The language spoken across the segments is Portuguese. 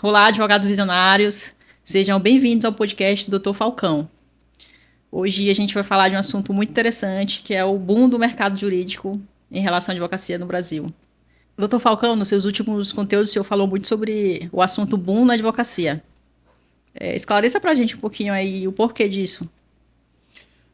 Olá, advogados visionários. Sejam bem-vindos ao podcast do Dr. Falcão. Hoje a gente vai falar de um assunto muito interessante, que é o boom do mercado jurídico em relação à advocacia no Brasil. Dr. Falcão, nos seus últimos conteúdos, o senhor falou muito sobre o assunto boom na advocacia. Esclareça pra gente um pouquinho aí o porquê disso.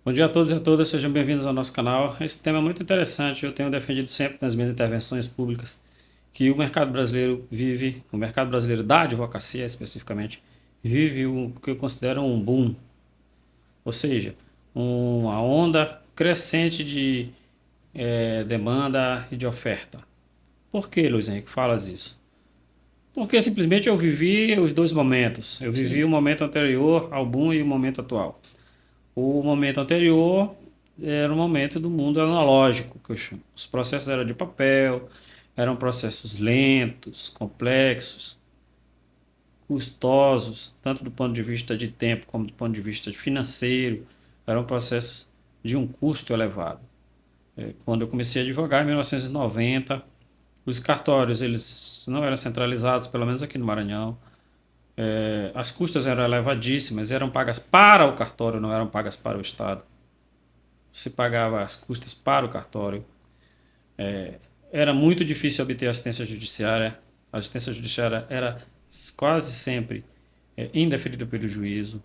Bom dia a todos e a todas, sejam bem-vindos ao nosso canal. Esse tema é muito interessante, eu tenho defendido sempre nas minhas intervenções públicas que o mercado brasileiro vive, o mercado brasileiro da advocacia especificamente, vive o que eu considero um boom, ou seja, uma onda crescente de demanda e de oferta. Por que, Luiz Henrique, falas isso? Porque simplesmente eu vivi os dois momentos. Eu vivi Sim. o momento anterior ao boom e o momento atual. O momento anterior era o momento do mundo analógico, que eu chamo. Os processos eram de papel, eram processos lentos, complexos, custosos, tanto do ponto de vista de tempo como do ponto de vista financeiro, eram processos de um custo elevado. Quando eu comecei a advogar em 1990, os cartórios eles não eram centralizados, pelo menos aqui no Maranhão. As custas eram elevadíssimas, eram pagas para o cartório, não eram pagas para o Estado. Se pagava as custas para o cartório. Era muito difícil obter assistência judiciária. A assistência judiciária era quase sempre indeferida pelo juízo.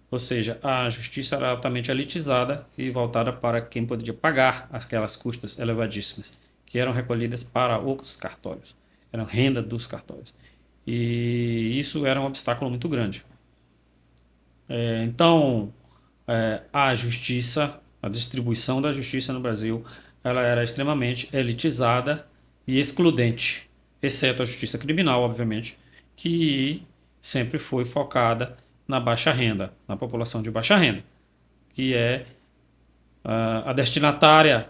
Ou seja, a justiça era altamente elitizada e voltada para quem podia pagar aquelas custas elevadíssimas, que eram recolhidas para os cartórios. Eram renda dos cartórios. E isso era um obstáculo muito grande. Então, a justiça, a distribuição da justiça no Brasil, ela era extremamente elitizada e excludente, exceto a justiça criminal, obviamente, que sempre foi focada na baixa renda, na população de baixa renda, que é a destinatária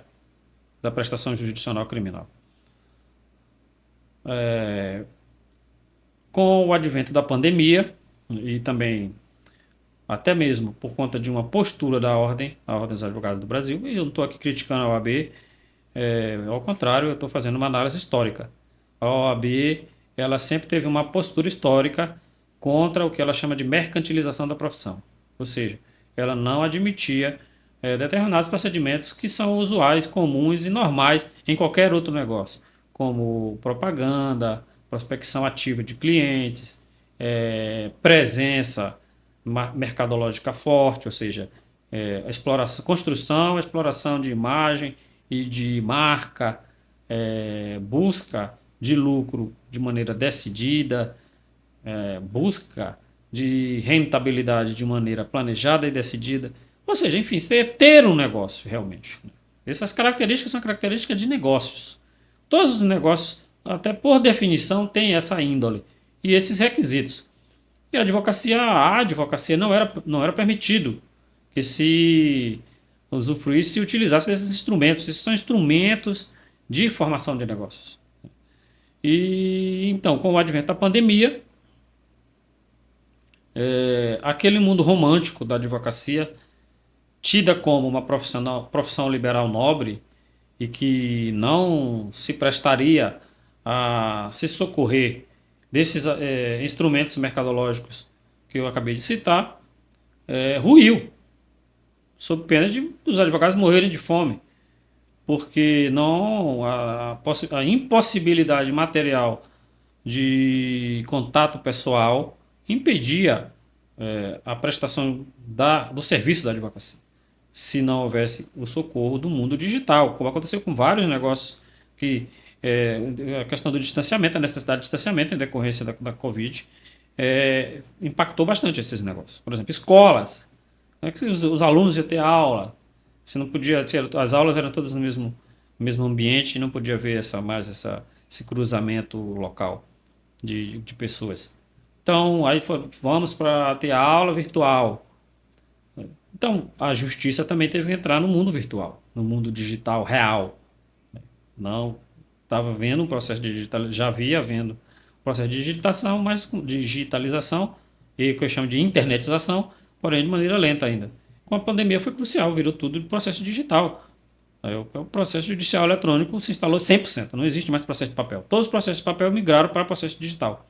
da prestação jurisdicional criminal. Com o advento da pandemia e também até mesmo por conta de uma postura da Ordem, a Ordem dos Advogados do Brasil, e eu não estou aqui criticando a OAB, ao contrário, eu estou fazendo uma análise histórica. A OAB, ela sempre teve uma postura histórica contra o que ela chama de mercantilização da profissão, ou seja, ela não admitia determinados procedimentos que são usuais, comuns e normais em qualquer outro negócio, como propaganda, prospecção ativa de clientes, presença mercadológica forte, ou seja, exploração, construção, exploração de imagem e de marca, busca de lucro de maneira decidida, busca de rentabilidade de maneira planejada e decidida. Ou seja, enfim, ter um negócio realmente. Essas características são características de negócios. Todos os negócios, até por definição, têm essa índole e esses requisitos. E a advocacia não era permitido que se usufruísse e utilizasse desses instrumentos. Esses são instrumentos de formação de negócios. E então, com o advento da pandemia, aquele mundo romântico da advocacia, tida como uma profissão liberal nobre e que não se prestaria a se socorrer desses instrumentos mercadológicos que eu acabei de citar, ruiu, sob pena dos advogados morrerem de fome, porque não a impossibilidade material de contato pessoal impedia a prestação do serviço da advocacia, se não houvesse o socorro do mundo digital, como aconteceu com vários negócios que a questão do distanciamento, a necessidade de distanciamento em decorrência da Covid, impactou bastante esses negócios. Por exemplo, escolas, como é que os alunos iam ter aula, se não podia ter, as aulas eram todas no mesmo ambiente e não podia haver esse cruzamento local de pessoas. Então, aí vamos para ter aula virtual. Então, a justiça também teve que entrar no mundo virtual, no mundo digital real. Não estava vendo um processo de digitalização, já havia havendo um processo de digitação, mas com digitalização e que eu chamo de internetização, porém de maneira lenta ainda. Com a pandemia foi crucial, virou tudo de processo digital. Aí o processo judicial eletrônico se instalou 100%, não existe mais processo de papel. Todos os processos de papel migraram para processo digital.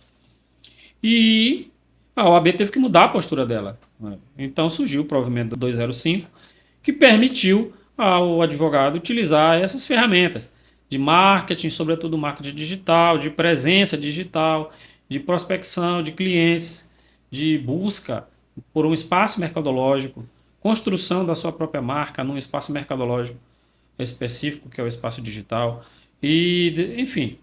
e a OAB teve que mudar a postura dela, né? Então surgiu o provimento 205, que permitiu ao advogado utilizar essas ferramentas de marketing, sobretudo marketing digital, de presença digital, de prospecção de clientes, de busca por um espaço mercadológico, construção da sua própria marca num espaço mercadológico específico, que é o espaço digital, e, enfim,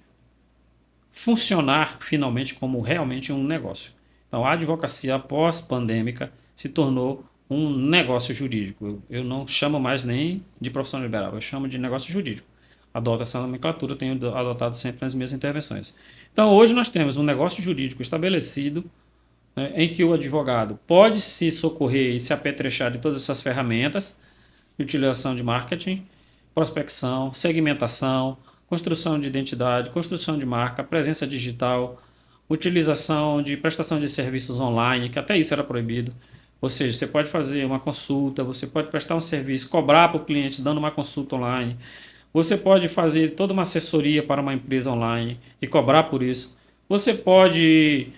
funcionar finalmente como realmente um negócio. Então, a advocacia pós-pandêmica se tornou um negócio jurídico. Eu não chamo mais nem de profissão liberal, eu chamo de negócio jurídico. Adoto essa nomenclatura, tenho adotado sempre nas minhas intervenções. Então, hoje nós temos um negócio jurídico estabelecido, né, em que o advogado pode se socorrer e se apetrechar de todas essas ferramentas de utilização de marketing, prospecção, segmentação, construção de identidade, construção de marca, presença digital, utilização de prestação de serviços online, que até isso era proibido. Ou seja, você pode fazer uma consulta, você pode prestar um serviço, cobrar para o cliente dando uma consulta online. Você pode fazer toda uma assessoria para uma empresa online e cobrar por isso. Você pode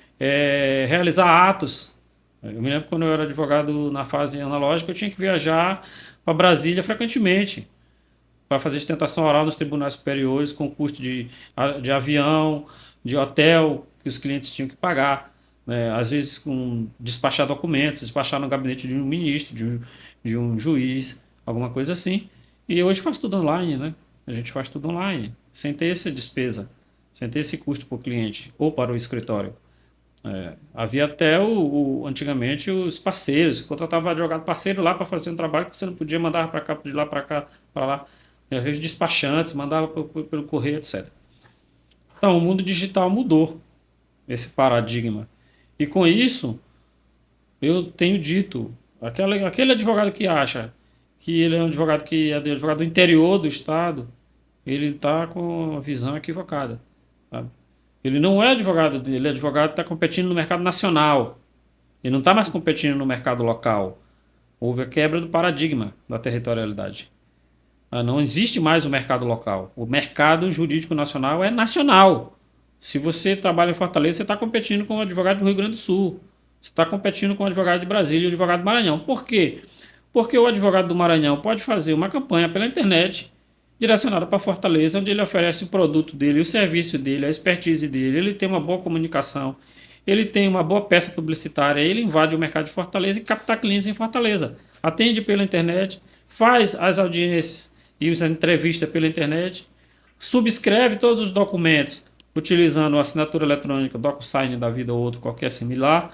realizar atos. Eu me lembro quando eu era advogado na fase analógica, eu tinha que viajar para Brasília frequentemente para fazer sustentação oral nos tribunais superiores com custo de avião, de hotel que os clientes tinham que pagar, né? Às vezes com despachar documentos, despachar no gabinete de um ministro, de um juiz, alguma coisa assim. E hoje faz tudo online, né? A gente faz tudo online, sem ter essa despesa, sem ter esse custo para o cliente ou para o escritório. Havia até antigamente os parceiros, contratava advogado parceiro lá para fazer um trabalho que você não podia mandar para cá, de lá para cá, para lá. E às vezes despachantes, mandava pelo correio, etc. Então o mundo digital mudou esse paradigma. E com isso, eu tenho dito, aquele advogado que acha que ele é um advogado que é advogado do interior do estado, ele está com a visão equivocada, sabe? Ele não é advogado, ele é advogado que está competindo no mercado nacional. Ele não está mais competindo no mercado local. Houve a quebra do paradigma da territorialidade. Não existe mais o mercado local. O mercado jurídico nacional é nacional. Se você trabalha em Fortaleza, você está competindo com o advogado do Rio Grande do Sul. Você está competindo com o advogado de Brasília e o advogado do Maranhão. Por quê? Porque o advogado do Maranhão pode fazer uma campanha pela internet direcionada para Fortaleza, onde ele oferece o produto dele, o serviço dele, a expertise dele, ele tem uma boa comunicação, ele tem uma boa peça publicitária, ele invade o mercado de Fortaleza e capta clientes em Fortaleza. Atende pela internet, faz as audiências e as entrevistas pela internet, subscreve todos os documentos utilizando a assinatura eletrônica, DocuSign da vida ou outro qualquer similar,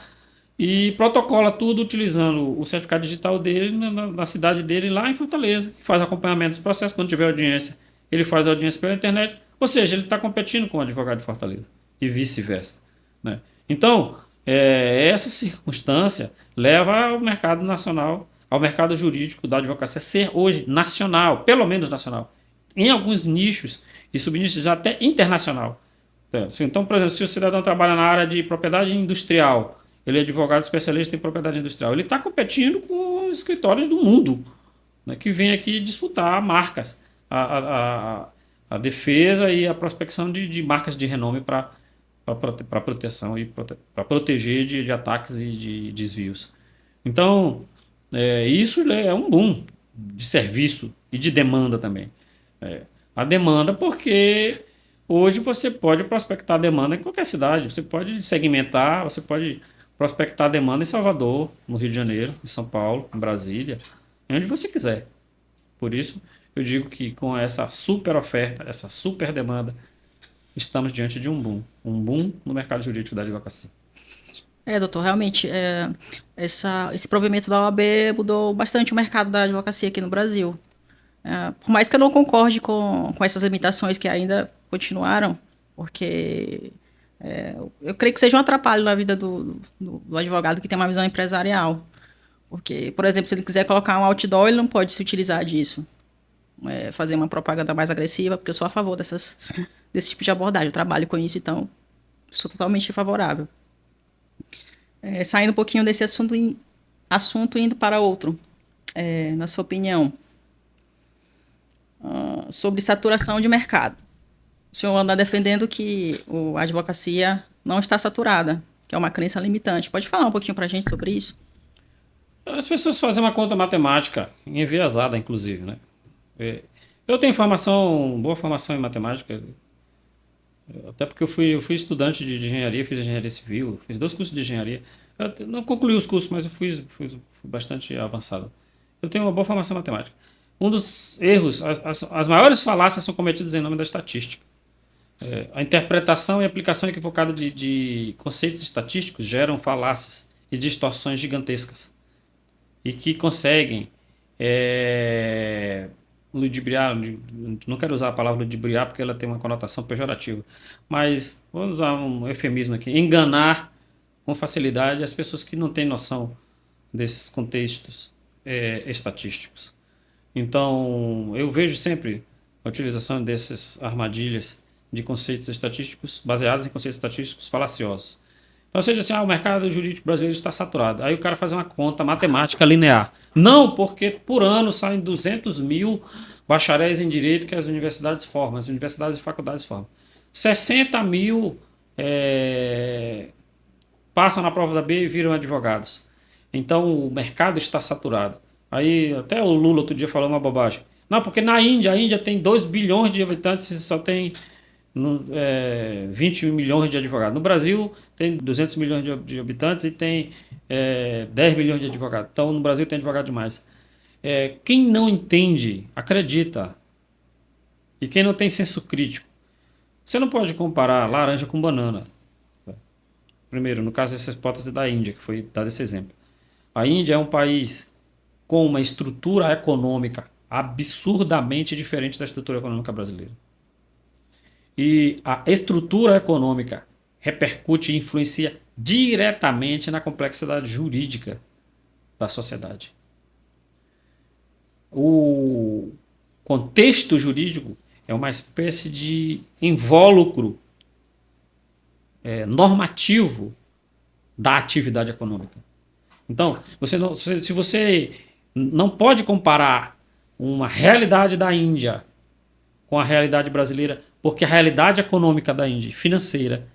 e protocola tudo utilizando o certificado digital dele na cidade dele lá em Fortaleza. E faz acompanhamento dos processos. Quando tiver audiência, ele faz a audiência pela internet. Ou seja, ele está competindo com o advogado de Fortaleza e vice-versa, né? Então, essa circunstância leva ao mercado nacional, ao mercado jurídico da advocacia ser hoje nacional, pelo menos nacional. Em alguns nichos e subnichos até internacional. Então, por exemplo, se o cidadão trabalha na área de propriedade industrial, ele é advogado especialista em propriedade industrial. Ele está competindo com os escritórios do mundo, né, que vêm aqui disputar marcas, a defesa e a prospecção de marcas de renome para proteção e para proteger de ataques e de desvios. Então, isso é um boom de serviço e de demanda também. A demanda porque hoje você pode prospectar demanda em qualquer cidade, você pode segmentar, você pode prospectar demanda em Salvador, no Rio de Janeiro, em São Paulo, em Brasília, onde você quiser. Por isso, eu digo que com essa super oferta, essa super demanda, estamos diante de um boom no mercado jurídico da advocacia. Doutor, realmente, esse provimento da OAB mudou bastante o mercado da advocacia aqui no Brasil. Por mais que eu não concorde com essas limitações que ainda continuaram, porque eu creio que seja um atrapalho na vida do advogado que tem uma visão empresarial. Porque, por exemplo, se ele quiser colocar um outdoor, ele não pode se utilizar disso. Fazer uma propaganda mais agressiva, porque eu sou a favor desse tipo de abordagem. Eu trabalho com isso, então sou totalmente favorável. Saindo um pouquinho desse assunto indo para outro. Na sua opinião, sobre saturação de mercado. O senhor anda defendendo que a advocacia não está saturada. que é uma crença limitante. Pode falar um pouquinho para a gente sobre isso? As pessoas fazem uma conta matemática, enviesada, inclusive, né? Eu tenho boa formação em matemática, até porque eu fui estudante de engenharia, fiz engenharia civil, fiz 2 cursos de engenharia. Eu não concluí os cursos, mas eu fui bastante avançado. Eu tenho uma boa formação em matemática. Um dos erros, as maiores falácias são cometidas em nome da estatística. A interpretação e aplicação equivocada de conceitos estatísticos geram falácias e distorções gigantescas e que conseguem ludibriar, não quero usar a palavra ludibriar porque ela tem uma conotação pejorativa, mas vamos usar um eufemismo aqui, enganar com facilidade as pessoas que não têm noção desses contextos estatísticos. Então, eu vejo sempre a utilização dessas armadilhas de conceitos estatísticos, baseados em conceitos estatísticos falaciosos. Então, seja assim, o mercado jurídico brasileiro está saturado. Aí o cara faz uma conta matemática linear. Não, porque por ano saem 200 mil bacharéis em direito que as universidades formam, as universidades e faculdades formam. 60 mil passam na prova da B e viram advogados. Então, o mercado está saturado. Aí, até o Lula outro dia falou uma bobagem. Não, porque na Índia, a Índia tem 2 bilhões de habitantes e só tem 20 milhões de advogados. No Brasil, tem 200 milhões de habitantes e tem 10 milhões de advogados. Então, no Brasil tem advogado demais. Quem não entende, acredita. E quem não tem senso crítico. Você não pode comparar laranja com banana. Primeiro, no caso dessa hipótese da Índia, que foi dado esse exemplo. A Índia é um país com uma estrutura econômica absurdamente diferente da estrutura econômica brasileira. E a estrutura econômica repercute e influencia diretamente na complexidade jurídica da sociedade. O contexto jurídico é uma espécie de invólucro normativo da atividade econômica. Então, se você não pode comparar uma realidade da Índia com a realidade brasileira, porque a realidade econômica da Índia, financeira,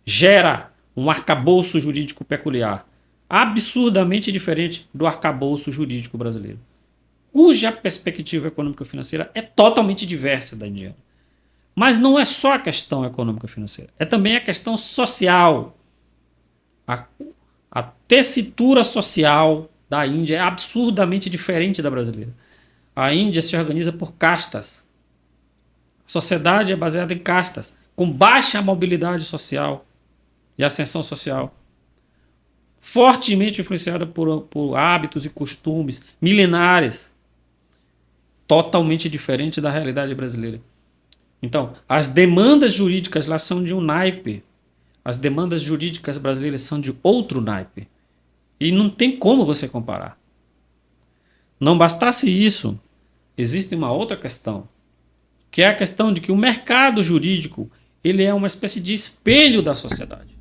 gera um arcabouço jurídico peculiar, absurdamente diferente do arcabouço jurídico brasileiro, cuja perspectiva econômico-financeira é totalmente diversa da indiana. Mas não é só a questão econômico-financeira, é também a questão social. A tessitura social da Índia é absurdamente diferente da brasileira. A Índia se organiza por castas. A sociedade é baseada em castas, com baixa mobilidade social e ascensão social, fortemente influenciada por hábitos e costumes milenares, totalmente diferente da realidade brasileira. Então, as demandas jurídicas lá são de um naipe, as demandas jurídicas brasileiras são de outro naipe. E não tem como você comparar. Não bastasse isso, existe uma outra questão, que é a questão de que o mercado jurídico ele é uma espécie de espelho da sociedade.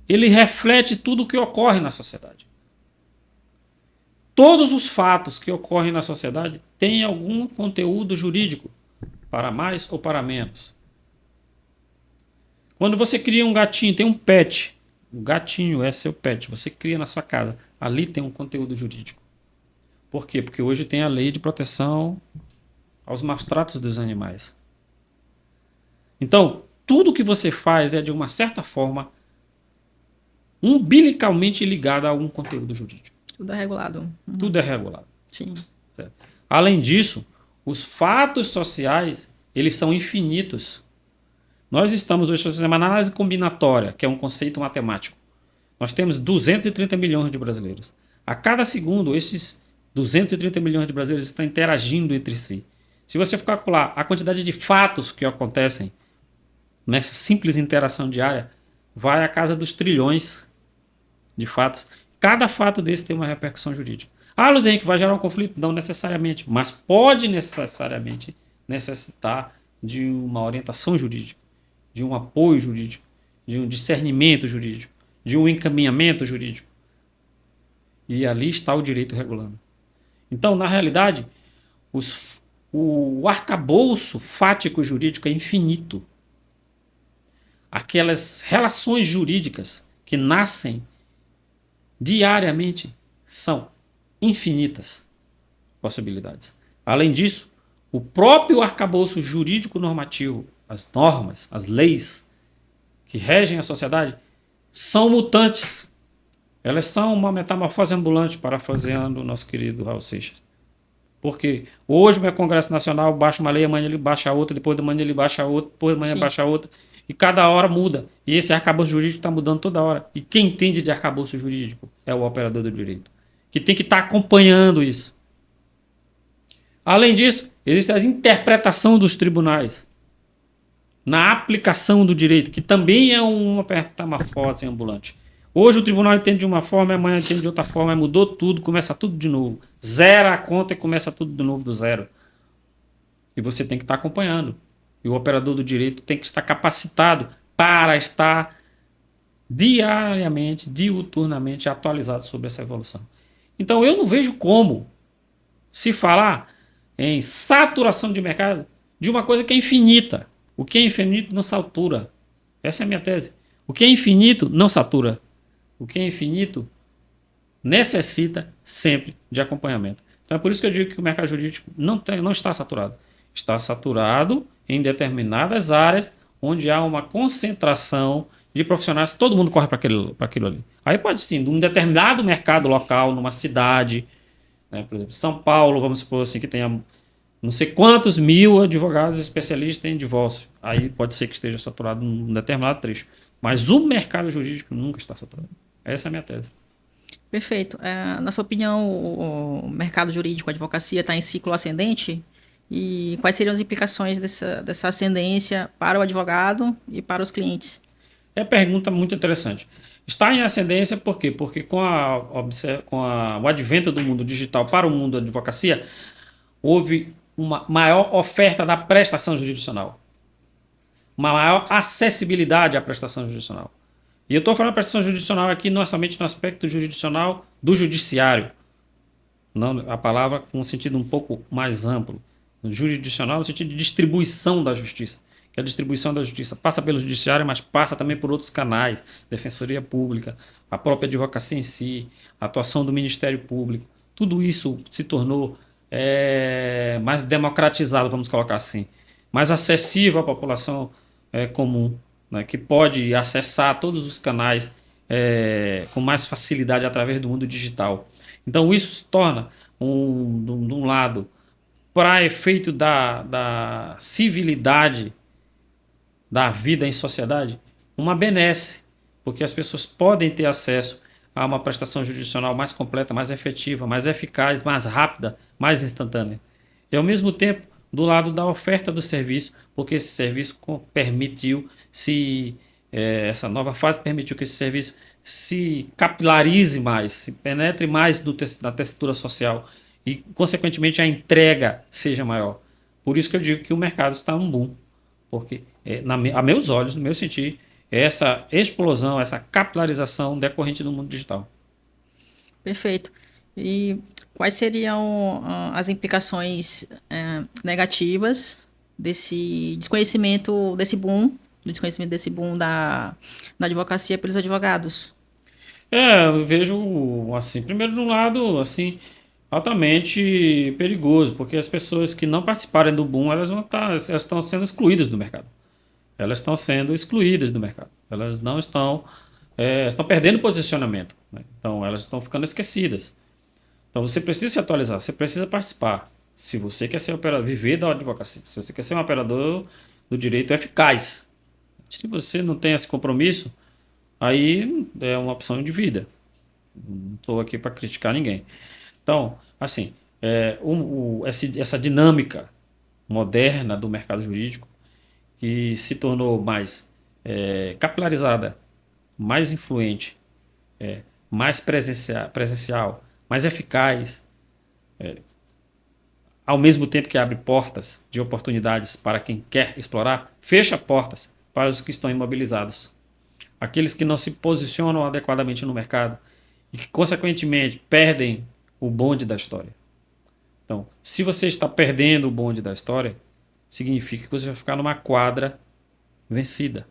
Ele reflete tudo o que ocorre na sociedade. Todos os fatos que ocorrem na sociedade têm algum conteúdo jurídico, para mais ou para menos. Quando você cria um gatinho, tem um pet, o gatinho é seu pet, você cria na sua casa, ali tem um conteúdo jurídico. Por quê? Porque hoje tem a lei de proteção aos maus tratos dos animais. Então, tudo que você faz é, de uma certa forma, umbilicalmente ligado a algum conteúdo jurídico. Tudo é regulado. Tudo é regulado. Sim. Certo? Além disso, os fatos sociais, eles são infinitos. Nós estamos hoje fazendo uma análise combinatória, que é um conceito matemático. Nós temos 230 milhões de brasileiros. A cada segundo, esses 230 milhões de brasileiros estão interagindo entre si. Se você for calcular a quantidade de fatos que acontecem nessa simples interação diária, vai à casa dos trilhões de fatos. Cada fato desse tem uma repercussão jurídica. Ah, Luiz Henrique, vai gerar um conflito? Não necessariamente, mas pode necessariamente necessitar de uma orientação jurídica, de um apoio jurídico, de um discernimento jurídico, de um encaminhamento jurídico. E ali está o direito regulando. Então, na realidade, o arcabouço fático jurídico é infinito. Aquelas relações jurídicas que nascem diariamente são infinitas possibilidades. Além disso, o próprio arcabouço jurídico normativo, as normas, as leis que regem a sociedade, são mutantes. Elas são uma metamorfose ambulante, parafraseando o nosso querido Raul Seixas. Porque hoje o meu Congresso Nacional baixa uma lei, amanhã ele baixa outra, depois da manhã ele baixa outra, depois da manhã baixa outra, e cada hora muda. E esse arcabouço jurídico está mudando toda hora. E quem entende de arcabouço jurídico é o operador do direito, que tem que estar acompanhando isso. Além disso, existe a interpretação dos tribunais na aplicação do direito, que também é uma metamorfose ambulante. Hoje o tribunal entende de uma forma, amanhã entende de outra forma, mudou tudo, começa tudo de novo. Zera a conta e começa tudo de novo do zero. E você tem que estar acompanhando. E o operador do direito tem que estar capacitado para estar diariamente, diuturnamente atualizado sobre essa evolução. Então eu não vejo como se falar em saturação de mercado de uma coisa que é infinita. O que é infinito não satura. Essa é a minha tese. O que é infinito não satura. O que é infinito necessita sempre de acompanhamento. Então é por isso que eu digo que o mercado jurídico não está saturado. Está saturado em determinadas áreas onde há uma concentração de profissionais, todo mundo corre para aquilo ali. Aí pode sim, de um determinado mercado local, numa cidade, né, por exemplo, São Paulo, vamos supor assim, que tenha não sei quantos mil advogados especialistas em divórcio. Aí pode ser que esteja saturado num determinado trecho. Mas o mercado jurídico nunca está saturado. Essa é a minha tese. Perfeito. Na sua opinião, o mercado jurídico, a advocacia, está em ciclo ascendente? E quais seriam as implicações dessa ascendência para o advogado e para os clientes? É pergunta muito interessante. Está em ascendência por quê? Porque com o advento do mundo digital para o mundo da advocacia, houve uma maior oferta da prestação jurisdicional. Uma maior acessibilidade à prestação jurisdicional. E eu estou falando de prestação jurisdicional aqui não somente no aspecto jurisdicional do judiciário. Não, a palavra com um sentido um pouco mais amplo. No jurisdicional no sentido de distribuição da justiça. Que a distribuição da justiça passa pelo judiciário, mas passa também por outros canais. Defensoria Pública, a própria advocacia em si, a atuação do Ministério Público. Tudo isso se tornou mais democratizado, vamos colocar assim. Mais acessível à população comum, né, que pode acessar todos os canais com mais facilidade através do mundo digital. Então isso se torna, de um lado, para efeito da civilidade da vida em sociedade, uma benesse, porque as pessoas podem ter acesso a uma prestação jurisdicional mais completa, mais efetiva, mais eficaz, mais rápida, mais instantânea. E ao mesmo tempo, do lado da oferta do serviço, porque esse serviço permitiu essa nova fase permitiu que esse serviço se capilarize mais, se penetre mais na tessitura social e, consequentemente, a entrega seja maior. Por isso que eu digo que o mercado está num boom, porque, a meus olhos, no meu sentir, essa explosão, essa capilarização decorrente do mundo digital. Perfeito. E quais seriam as implicações negativas desse desconhecimento desse boom da advocacia pelos advogados? Eu vejo, assim, primeiro de um lado, assim, altamente perigoso, porque as pessoas que não participarem do boom, elas estão sendo excluídas do mercado. Elas estão sendo excluídas do mercado. Elas não estão perdendo posicionamento, né? Então, elas estão ficando esquecidas. Então, você precisa se atualizar, você precisa participar. Se você quer ser viver da advocacia, se você quer ser um operador do direito eficaz. Se você não tem esse compromisso, aí é uma opção de vida. Não estou aqui para criticar ninguém. Então, assim, essa dinâmica moderna do mercado jurídico, que se tornou mais capilarizada, mais influente, mais presencial, mais eficaz, ao mesmo tempo que abre portas de oportunidades para quem quer explorar, fecha portas para os que estão imobilizados. Aqueles que não se posicionam adequadamente no mercado e que, consequentemente, perdem o bonde da história. Então, se você está perdendo o bonde da história, significa que você vai ficar numa quadra vencida.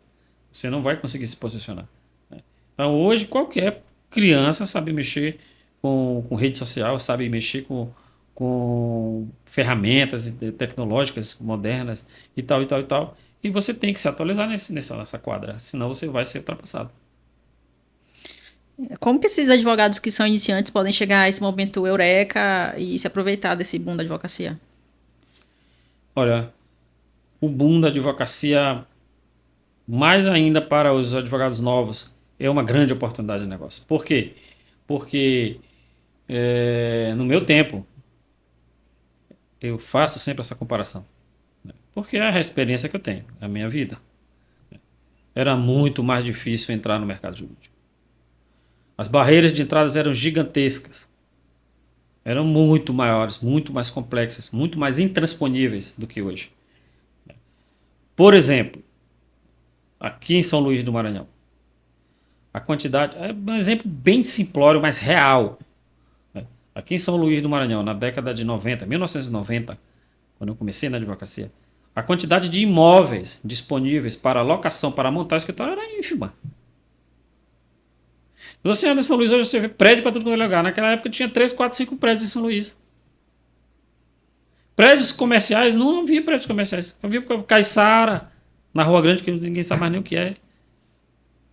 Você não vai conseguir se posicionar, né? Então, hoje, qualquer criança sabe mexer com rede social, sabe mexer com ferramentas tecnológicas modernas e tal, e tal, e tal. E você tem que se atualizar nessa quadra, senão você vai ser ultrapassado. Como que esses advogados que são iniciantes podem chegar a esse momento eureka e se aproveitar desse boom da advocacia? Olha, o boom da advocacia, mais ainda para os advogados novos, é uma grande oportunidade de negócio. Por quê? Porque no meu tempo, eu faço sempre essa comparação. Porque é a experiência que eu tenho, é a minha vida. Era muito mais difícil entrar no mercado jurídico. As barreiras de entrada eram gigantescas. Eram muito maiores, muito mais complexas, muito mais intransponíveis do que hoje. Por exemplo, aqui em São Luís do Maranhão, a quantidade. É um exemplo bem simplório, mas real. Aqui em São Luís do Maranhão, na década de 90, 1990, quando eu comecei na advocacia, a quantidade de imóveis disponíveis para locação, para montar o escritório era ínfima. Você anda em São Luís hoje, você vê prédio para tudo quanto é lugar. Naquela época tinha 3, 4, 5 prédios em São Luís. Prédios comerciais, não havia prédios comerciais. Eu vi Caiçara, na Rua Grande, que ninguém sabe mais nem o que é.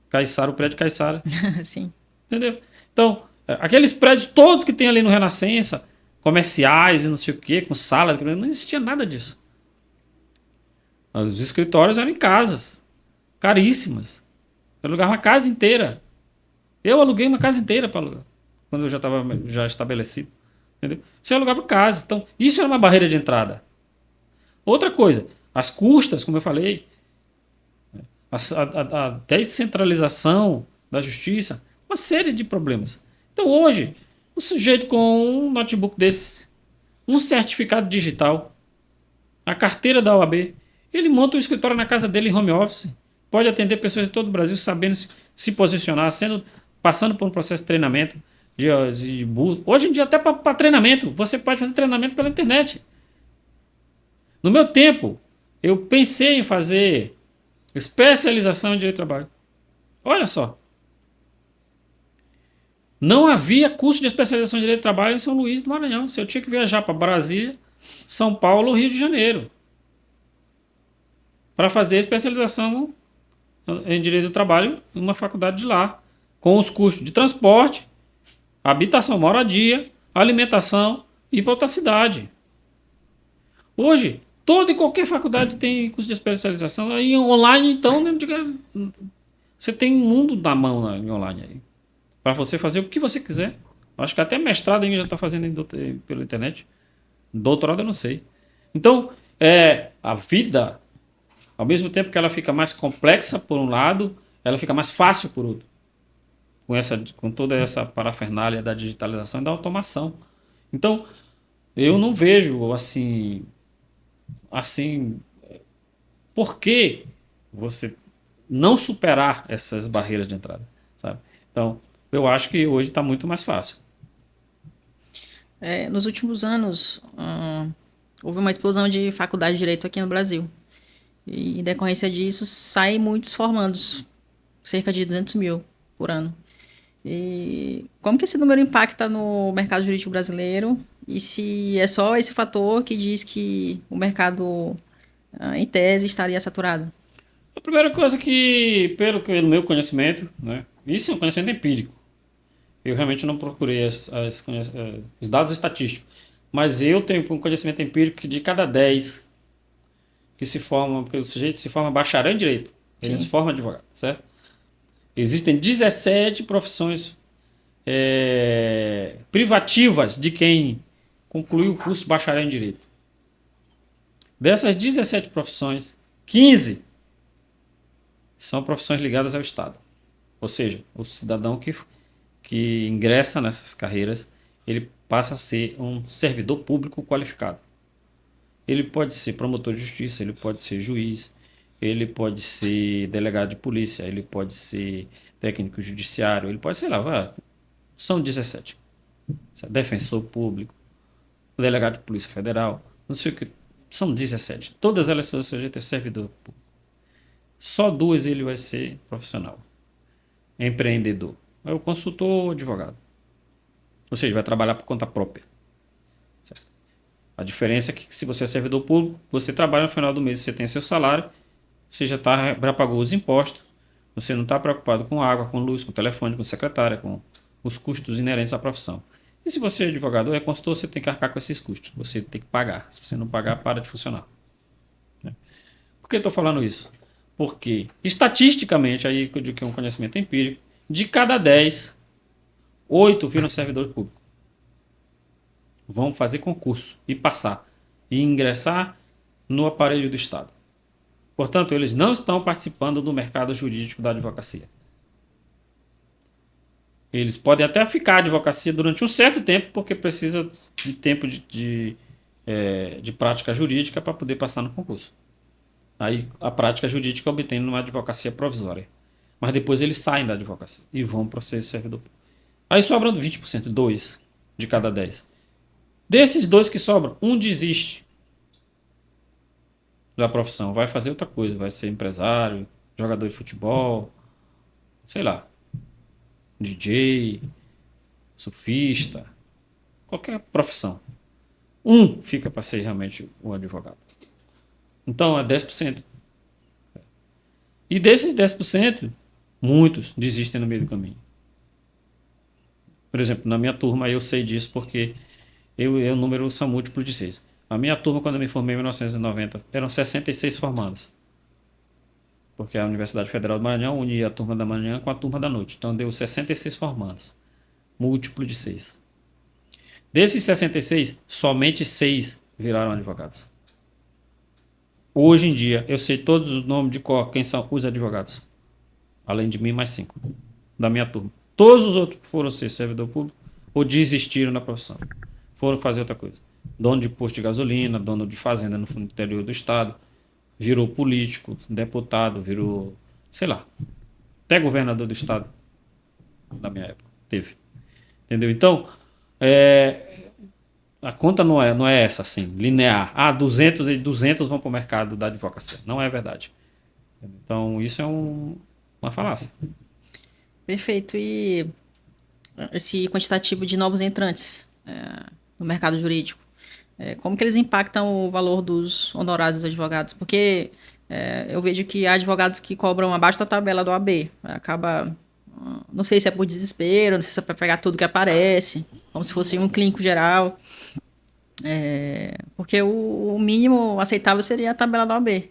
Caiçara, o prédio Caiçara. Sim. Entendeu? Então, aqueles prédios todos que tem ali no Renascença, comerciais e não sei o que, com salas, não existia nada disso. Os escritórios eram em casas, caríssimas. Eu alugava uma casa inteira. Eu aluguei uma casa inteira para alugar, quando eu já estava já estabelecido. Entendeu? Você alugava casa. Então, isso era uma barreira de entrada. Outra coisa, as custas, como eu falei, a descentralização da justiça, uma série de problemas. Então, hoje, o sujeito com um notebook desse, um certificado digital, a carteira da OAB, ele monta um escritório na casa dele em home office, pode atender pessoas de todo o Brasil sabendo se posicionar, passando por um processo de treinamento. Hoje em dia, até para treinamento, você pode fazer treinamento pela internet. No meu tempo, eu pensei em fazer especialização em direito do trabalho. Olha só. Não havia curso de especialização em direito do trabalho em São Luís do Maranhão. Eu tinha que viajar para Brasília, São Paulo ou Rio de Janeiro para fazer especialização em direito do trabalho em uma faculdade de lá, com os custos de transporte, habitação, moradia, alimentação e para outra cidade. Hoje, toda e qualquer faculdade tem curso de especialização. Aí online, então, você tem um mundo na mão em online aí, para você fazer o que você quiser. Acho que até mestrado ainda já está fazendo pela internet. Doutorado eu não sei. Então, a vida, ao mesmo tempo que ela fica mais complexa por um lado, ela fica mais fácil por outro. Com toda essa parafernália da digitalização e da automação. Então, eu não vejo assim, por que você não superar essas barreiras de entrada, sabe? Então, eu acho que hoje está muito mais fácil. Nos últimos anos, houve uma explosão de faculdade de direito aqui no Brasil. E, em decorrência disso, saem muitos formandos, cerca de 200 mil por ano. E como que esse número impacta no mercado jurídico brasileiro? E se é só esse fator que diz que o mercado, em tese, estaria saturado? A primeira coisa pelo meu conhecimento, né, isso é um conhecimento empírico. Eu realmente não procurei os dados estatísticos, mas eu tenho um conhecimento empírico que de cada 10 que se formam, porque o sujeito se forma bacharel em direito, ele não se forma advogado, certo? Existem 17 profissões privativas de quem concluiu o curso bacharel em direito. Dessas 17 profissões, 15 são profissões ligadas ao Estado. Ou seja, o cidadão que ingressa nessas carreiras, ele passa a ser um servidor público qualificado. Ele pode ser promotor de justiça, ele pode ser juiz, ele pode ser delegado de polícia, ele pode ser técnico judiciário, ele pode, sei lá, são 17. Defensor público, delegado de polícia federal, não sei o que, são 17. Todas elas são sujeitas a servidor público. Só 2 ele vai ser profissional. empreendedor? É o consultor advogado. Ou seja, vai trabalhar por conta própria. Certo? A diferença é que se você é servidor público, você trabalha no final do mês, você tem seu salário, você já pagou os impostos, você não está preocupado com água, com luz, com telefone, com secretária, com os custos inerentes à profissão. E se você é advogado ou é consultor, você tem que arcar com esses custos. Você tem que pagar. Se você não pagar, para de funcionar. Por que eu estou falando isso? Porque, estatisticamente, aí de que é um conhecimento empírico, de cada 10, 8 viram servidor público. Vão fazer concurso e passar. E ingressar no aparelho do Estado. Portanto, eles não estão participando do mercado jurídico da advocacia. Eles podem até ficar advocacia durante um certo tempo, porque precisa de tempo de prática jurídica para poder passar no concurso. Aí a prática jurídica obtém numa advocacia provisória. Mas depois eles saem da advocacia e vão para o servidor público. Aí sobram 20%, 2 de cada 10. Desses 2 que sobram, um desiste da profissão, vai fazer outra coisa, vai ser empresário, jogador de futebol, sei lá, DJ, surfista, qualquer profissão. Um fica para ser realmente um advogado. Então é 10%. E desses 10%, muitos desistem no meio do caminho. Por exemplo, na minha turma eu sei disso porque o número são múltiplos de 6. A minha turma, quando eu me formei em 1990, eram 66 formandos. Porque a Universidade Federal do Maranhão unia a turma da manhã com a turma da noite. Então deu 66 formandos. Múltiplo de 6. Desses 66, somente 6 viraram advogados. Hoje em dia, eu sei todos os nomes de cor, quem são os advogados. Além de mim, mais 5 da minha turma. Todos os outros foram ser servidor público ou desistiram da profissão. Foram fazer outra coisa. Dono de posto de gasolina, dono de fazenda no interior do estado, virou político, deputado, virou, sei lá, até governador do estado na minha época. Teve. Entendeu? Então, a conta não é essa assim, linear. 200 e 200 vão para o mercado da advocacia. Não é verdade. Então, isso é uma falácia. Perfeito. E esse quantitativo de novos entrantes no mercado jurídico, como que eles impactam o valor dos honorários dos advogados? Porque eu vejo que há advogados que cobram abaixo da tabela do AB. Acaba, não sei se é por desespero, não sei se é para pegar tudo que aparece, como se fosse um clínico geral. Porque o mínimo aceitável seria a tabela do AB.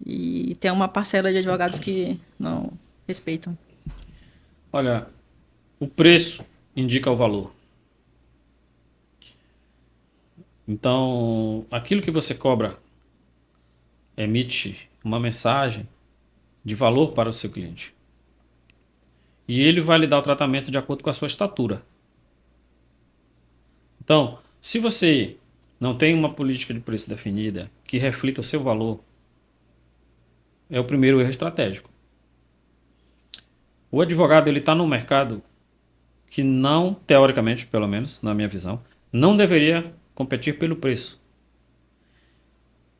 E tem uma parcela de advogados que não respeitam. Olha, o preço indica o valor. Então, aquilo que você cobra emite uma mensagem de valor para o seu cliente. E ele vai lhe dar o tratamento de acordo com a sua estatura. Então, se você não tem uma política de preço definida que reflita o seu valor, é o primeiro erro estratégico. O advogado ele está num mercado que não, teoricamente, pelo menos, na minha visão, não deveria competir pelo preço.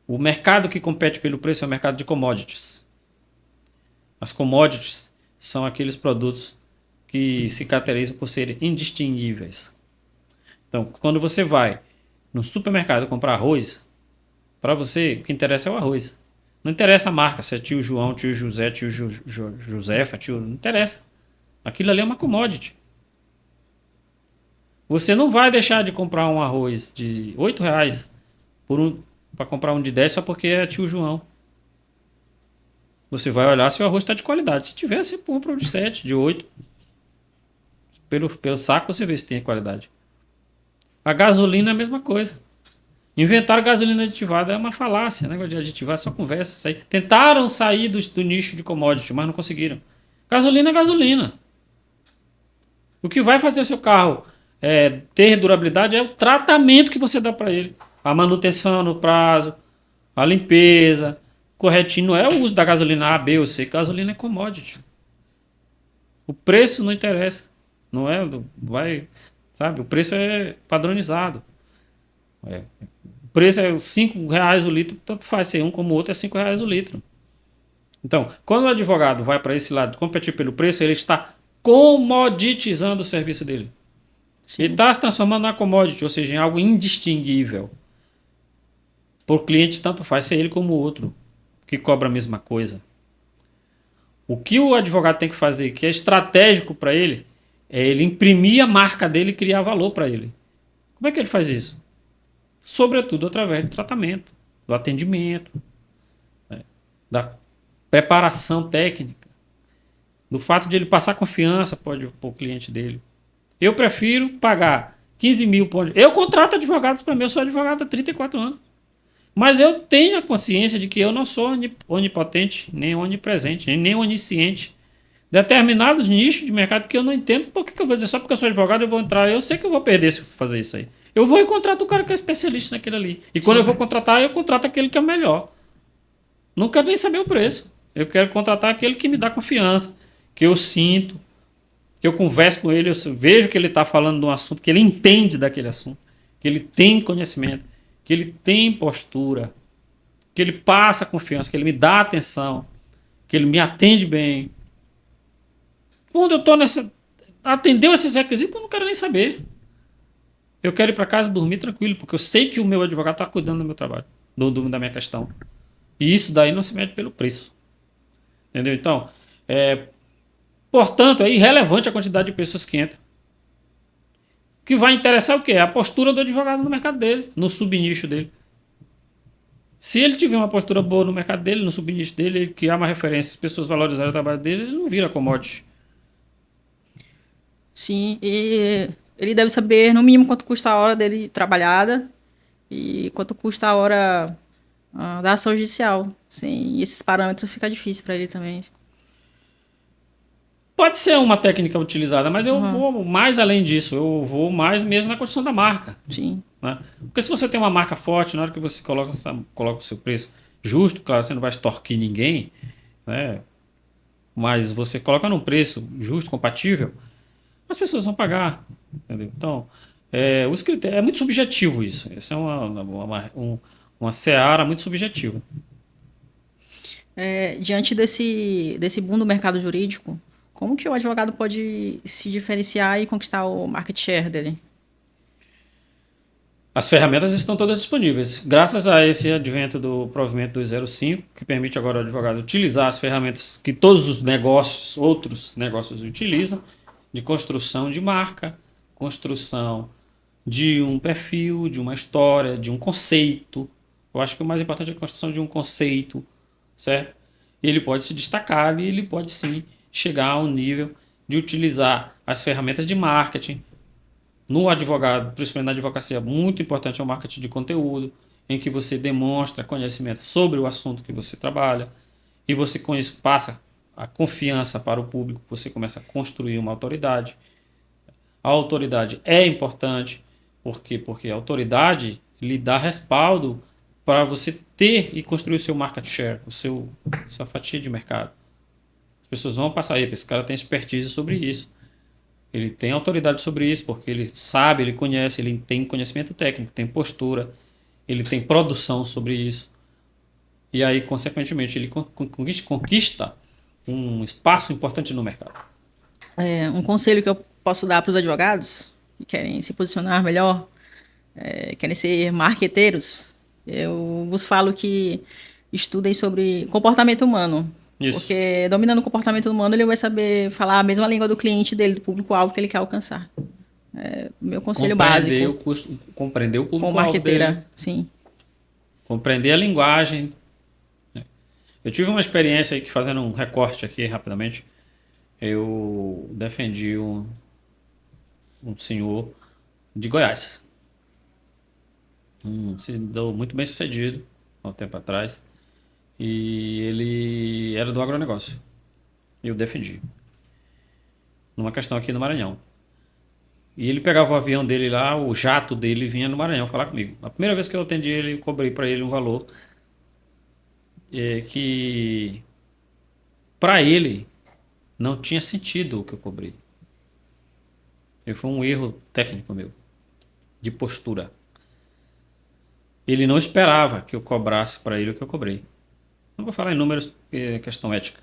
O mercado que compete pelo preço é o mercado de commodities. As commodities são aqueles produtos que se caracterizam por serem indistinguíveis. Então, quando você vai no supermercado comprar arroz, para você o que interessa é o arroz. Não interessa a marca, se é tio João, tio José, tio Josefa, não interessa. Aquilo ali é uma commodity. Você não vai deixar de comprar um arroz de R$8 para comprar um de 10 só porque é tio João. Você vai olhar se o arroz está de qualidade. Se tiver, você compra um de 7, de 8. Pelo saco você vê se tem qualidade. A gasolina é a mesma coisa. Inventaram gasolina aditivada é uma falácia. Negócio de aditivar é só conversa. Tentaram sair do nicho de commodity, mas não conseguiram. Gasolina é gasolina. O que vai fazer o seu carro ter durabilidade é o tratamento que você dá para ele. A manutenção no prazo, a limpeza, corretinho. Não é o uso da gasolina A, B ou C. Gasolina é commodity. O preço não interessa. Não é, sabe? O preço é padronizado. O preço é R$5 o litro, tanto faz ser um como o outro, é R$5 o litro. Então, quando o advogado vai para esse lado de competir pelo preço, ele está comoditizando o serviço dele. Ele Sim. está se transformando na commodity, ou seja, em algo indistinguível. Por cliente, tanto faz ser ele como o outro, que cobra a mesma coisa. O que o advogado tem que fazer, que é estratégico para ele, é ele imprimir a marca dele e criar valor para ele. Como é que ele faz isso? Sobretudo através do tratamento, do atendimento, né, da preparação técnica, do fato de ele passar confiança para o cliente dele. Eu prefiro pagar 15 mil. Eu contrato advogados para mim, eu sou advogado há 34 anos. Mas eu tenho a consciência de que eu não sou onipotente, nem onipresente, nem onisciente. Determinados nichos de mercado que eu não entendo, por que eu vou dizer só porque eu sou advogado eu vou entrar? Eu sei que eu vou perder se eu fazer isso aí. Eu vou e contrato o cara que é especialista naquele ali. E quando Sim. eu vou contratar, eu contrato aquele que é melhor. Não quero nem saber o preço. Eu quero contratar aquele que me dá confiança, que eu sinto, que eu converso com ele, eu vejo que ele está falando de um assunto, que ele entende daquele assunto, que ele tem conhecimento, que ele tem postura, que ele passa confiança, que ele me dá atenção, que ele me atende bem. Quando eu estou nessa. Atendeu esses requisitos, eu não quero nem saber. Eu quero ir para casa dormir tranquilo, porque eu sei que o meu advogado está cuidando do meu trabalho, da minha questão. E isso daí não se mede pelo preço. Entendeu? Então, portanto, é irrelevante a quantidade de pessoas que entram. O que vai interessar é o quê? A postura do advogado no mercado dele, no subnicho dele. Se ele tiver uma postura boa no mercado dele, no subnicho dele, ele criar uma referência, as pessoas valorizarem o trabalho dele, ele não vira commodity. Sim, e ele deve saber, no mínimo, quanto custa a hora dele trabalhada e quanto custa a hora da ação judicial. Sem esses parâmetros fica difícil para ele também. Pode ser uma técnica utilizada, mas eu Uhum. vou mais além disso. Eu vou mais mesmo na construção da marca. Sim, Né? Porque se você tem uma marca forte, na hora que você coloca o seu preço justo, claro, você não vai extorquir ninguém, né? Mas você coloca num preço justo, compatível, as pessoas vão pagar. Entendeu? Então, os critérios, é muito subjetivo isso. Isso é uma seara muito subjetiva. diante desse boom do mercado jurídico, como que o advogado pode se diferenciar e conquistar o market share dele? As ferramentas estão todas disponíveis. Graças a esse advento do provimento 205, que permite agora ao advogado utilizar as ferramentas que todos os negócios, outros negócios utilizam, de construção de marca, construção de um perfil, de uma história, de um conceito. Eu acho que o mais importante é a construção de um conceito, certo? Ele pode se destacar e ele pode sim chegar a um nível de utilizar as ferramentas de marketing. No advogado, principalmente na advocacia, muito importante é o marketing de conteúdo, em que você demonstra conhecimento sobre o assunto que você trabalha e você com isso passa a confiança para o público, você começa a construir uma autoridade. A autoridade é importante, por quê? Porque a autoridade lhe dá respaldo para você ter e construir o seu market share, sua fatia de mercado. As pessoas vão passar aí, esse cara tem expertise sobre isso. Ele tem autoridade sobre isso, porque ele sabe, ele conhece, ele tem conhecimento técnico, tem postura, ele tem produção sobre isso. E aí, consequentemente, ele conquista um espaço importante no mercado. Um conselho que eu posso dar para os advogados que querem se posicionar melhor, querem ser marqueteiros, eu vos falo que estudem sobre comportamento humano. Isso. Porque dominando o comportamento humano, ele vai saber falar a mesma língua do cliente dele, do público-alvo que ele quer alcançar. Meu conselho Compreender básico compreender o como público-alvo dele, marqueteira, sim. compreender a linguagem. Eu tive uma experiência aí que, fazendo um recorte aqui rapidamente, eu defendi um senhor de Goiás. Se deu muito bem sucedido há um tempo atrás. E ele era do agronegócio. E eu defendi. Numa questão aqui no Maranhão. E ele pegava o avião dele lá, o jato dele vinha no Maranhão falar comigo. A primeira vez que eu atendi ele, eu cobrei para ele um valor que para ele não tinha sentido o que eu cobrei. E foi um erro técnico meu, de postura. Ele não esperava que eu cobrasse para ele o que eu cobrei. Não vou falar em números, porque é questão ética.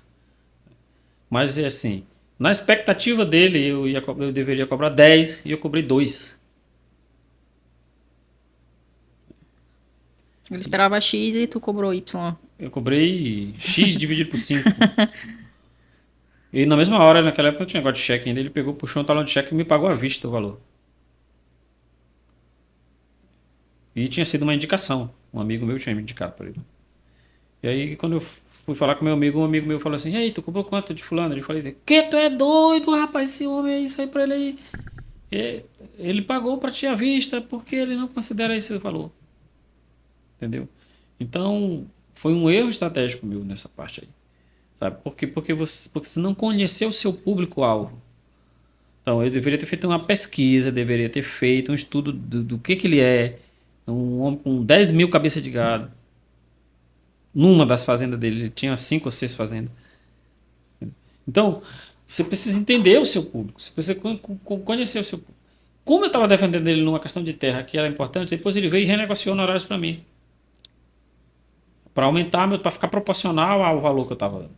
Mas é assim, na expectativa dele, eu deveria cobrar 10 e eu cobrei 2. Ele esperava X e tu cobrou Y. Eu cobrei X dividido por 5. E na mesma hora, naquela época, eu tinha negócio de cheque ainda. Ele pegou, puxou um talão de cheque e me pagou à vista o valor. E tinha sido uma indicação. Um amigo meu tinha me indicado para ele. E aí, quando eu fui falar com meu amigo, um amigo meu falou assim: Ei, tu cobrou quanto de fulano? Eu falei: Que tu é doido, rapaz? Esse homem aí, isso aí pra ele aí. Ele pagou pra ti à vista porque ele não considera esse valor. Entendeu? Então, foi um erro estratégico meu nessa parte aí. Sabe? Porque você não conheceu o seu público-alvo. Então, eu deveria ter feito uma pesquisa, deveria ter feito um estudo do que ele é. Um homem com 10 mil cabeças de gado. Numa das fazendas dele, ele tinha 5 ou 6 fazendas. Então, você precisa entender o seu público, você precisa conhecer o seu público. Como eu estava defendendo ele numa questão de terra que era importante, depois ele veio e renegociou honorários para mim. Para aumentar, para ficar proporcional ao valor que eu estava dando.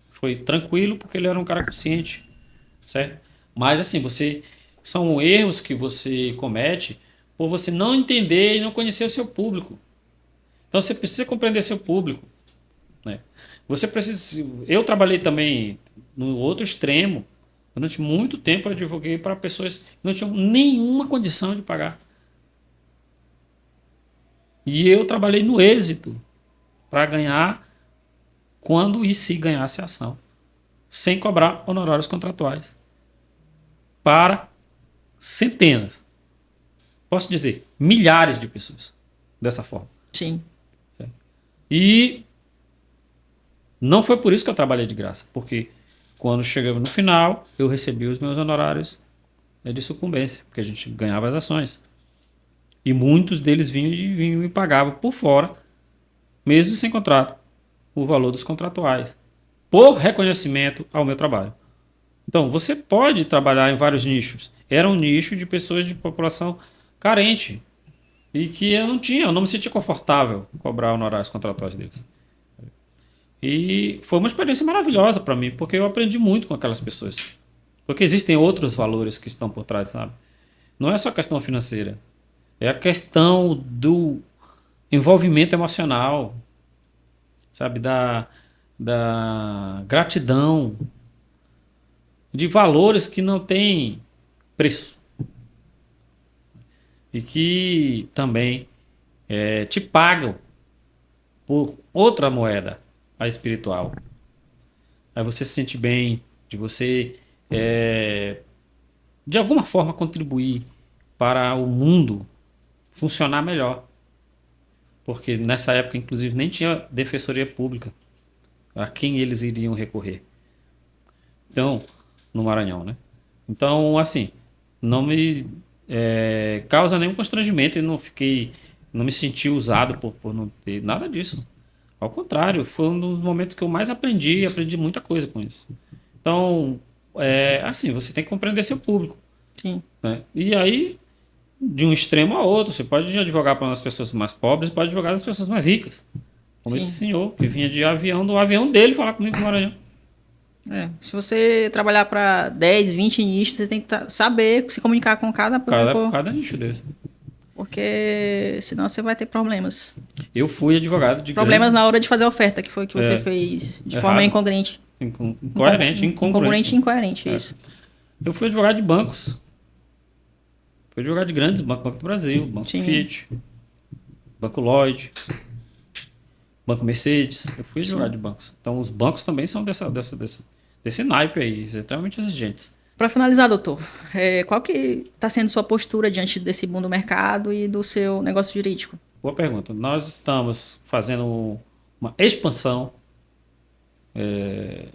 Foi tranquilo, porque ele era um cara consciente, certo? Mas assim, são erros que você comete por você não entender e não conhecer o seu público. Então você precisa compreender seu público, né? Você precisa. Eu trabalhei também no outro extremo. Durante muito tempo eu advoguei para pessoas que não tinham nenhuma condição de pagar. E eu trabalhei no êxito para ganhar quando e se ganhasse a ação, sem cobrar honorários contratuais para centenas, posso dizer, milhares de pessoas dessa forma. Sim. Certo? E não foi por isso que eu trabalhei de graça, porque quando chegamos no final, eu recebi os meus honorários de sucumbência, porque a gente ganhava as ações. E muitos deles vinham e pagavam por fora, mesmo sem contrato, o valor dos contratuais, por reconhecimento ao meu trabalho. Então, você pode trabalhar em vários nichos. Era um nicho de pessoas de população carente e que eu não me sentia confortável em cobrar honorários contratuais deles. E foi uma experiência maravilhosa para mim, porque eu aprendi muito com aquelas pessoas. Porque existem outros valores que estão por trás, sabe? Não é só questão financeira. É a questão do envolvimento emocional, sabe? Da gratidão, de valores que não têm preço. E que também te pagam por outra moeda, a espiritual. Aí você se sente bem, de você de alguma forma contribuir para o mundo funcionar melhor. Porque nessa época, inclusive, nem tinha defensoria pública a quem eles iriam recorrer. Então, no Maranhão, né? Então, assim, não me causa nenhum constrangimento e não me senti usado por não ter nada disso. Ao contrário, foi um dos momentos que eu mais aprendi muita coisa com isso. Então, assim, você tem que compreender seu público, Sim. né? E aí, de um extremo a outro, você pode advogar para as pessoas mais pobres, pode advogar para as pessoas mais ricas. Como esse senhor, que vinha de avião, do avião dele, falar comigo no Maranhão. Se você trabalhar para 10, 20 nichos, você tem que saber se comunicar com cada público. Cada nicho desse. Porque senão você vai ter problemas. Eu fui advogado de Problemas grandes... na hora de fazer a oferta, que foi o que você fez de forma errado. incongruente. Incoerente, Incongruente e incoerente, isso. Eu fui advogado de bancos. Fui advogado de grandes bancos, Banco do Brasil, Banco Sim. Fiat, Banco Lloyd, Banco Mercedes. Eu fui advogado de bancos. Então os bancos também são desse naipe aí, extremamente exigentes. Para finalizar, doutor, qual que está sendo sua postura diante desse mundo do mercado e do seu negócio jurídico? Boa pergunta. Nós estamos fazendo uma expansão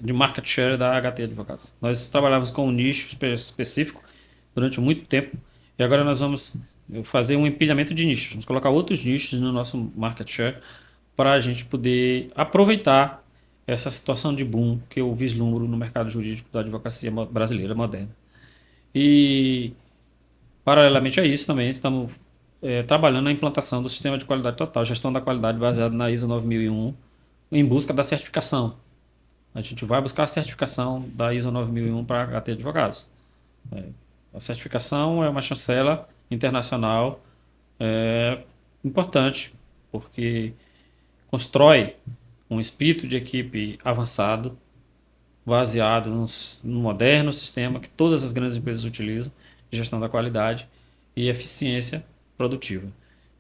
de market share da HT Advogados. Nós trabalhávamos com um nicho específico durante muito tempo e agora nós vamos fazer um empilhamento de nichos. Vamos colocar outros nichos no nosso market share para a gente poder aproveitar essa situação de boom que eu vislumbro no mercado jurídico da advocacia brasileira moderna. E, paralelamente a isso, também estamos trabalhando na implantação do sistema de qualidade total, gestão da qualidade baseado na ISO 9001, em busca da certificação. A gente vai buscar a certificação da ISO 9001 para HT Advogados. A certificação é uma chancela internacional importante, porque constrói um espírito de equipe avançado, baseado num moderno sistema que todas as grandes empresas utilizam, de gestão da qualidade e eficiência produtiva.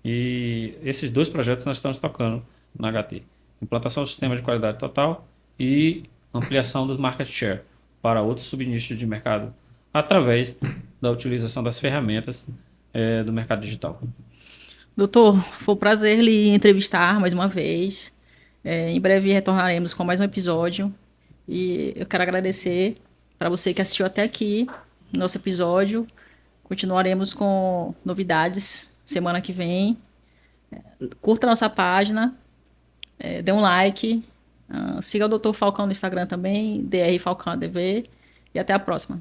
E esses dois projetos nós estamos tocando na HT. Implantação do sistema de qualidade total e ampliação do market share para outros subnichos de mercado através da utilização das ferramentas do mercado digital. Doutor, foi um prazer lhe entrevistar mais uma vez. Em breve retornaremos com mais um episódio. E eu quero agradecer para você que assistiu até aqui no nosso episódio. Continuaremos com novidades semana que vem. Curta a nossa página, dê um like, siga o Dr. Falcão no Instagram também, Dr. Falcão ADV, e até a próxima.